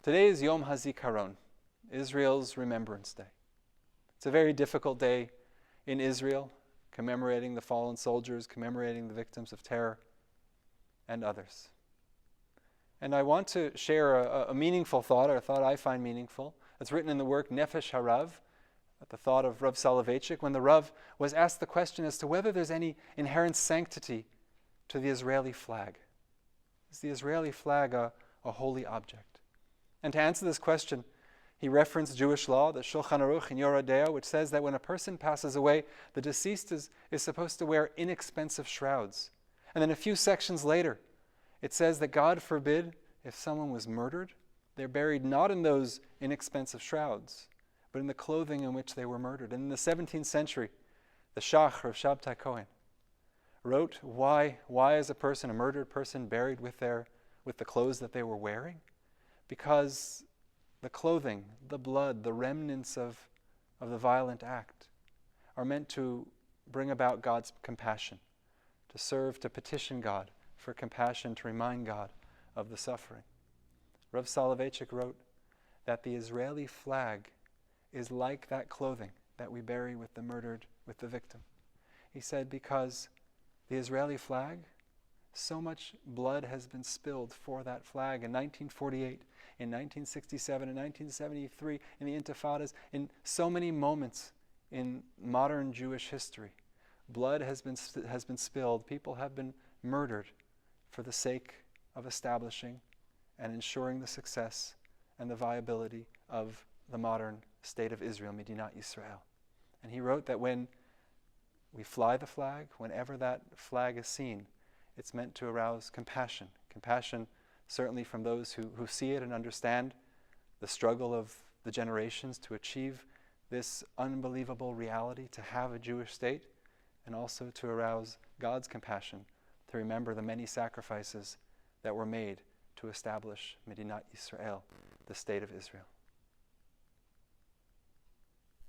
Today is Yom HaZikaron, Israel's Remembrance Day. It's a very difficult day in Israel, commemorating the fallen soldiers, commemorating the victims of terror, and others. And I want to share a meaningful thought, or a thought I find meaningful. It's written in the work Nefesh HaRav, the thought of Rav Soloveitchik, when the Rav was asked the question as to whether there's any inherent sanctity to the Israeli flag. Is the Israeli flag a holy object? And to answer this question, he referenced Jewish law, the Shulchan Aruch in Yoreh De'ah, which says that when a person passes away, the deceased is supposed to wear inexpensive shrouds. And then a few sections later, it says that God forbid, if someone was murdered, they're buried not in those inexpensive shrouds, but in the clothing in which they were murdered. And in the 17th century, the Shach, Rav Shabtai Cohen, wrote why is a murdered person, buried with the clothes that they were wearing? Because the clothing, the blood, the remnants of the violent act are meant to bring about God's compassion, to serve, to petition God for compassion, to remind God of the suffering. Rav Soloveitchik wrote that the Israeli flag is like that clothing that we bury with the victim. He said because the Israeli flag, so much blood has been spilled for that flag in 1948, in 1967, in 1973, in the Intifadas, in so many moments in modern Jewish history. Blood has been spilled. People have been murdered for the sake of establishing and ensuring the success and the viability of the modern state of Israel, Medinat Yisrael. And he wrote that when we fly the flag, whenever that flag is seen, it's meant to arouse compassion. Compassion certainly from those who see it and understand the struggle of the generations to achieve this unbelievable reality, to have a Jewish state, and also to arouse God's compassion, to remember the many sacrifices that were made to establish Medinat Yisrael, the state of Israel.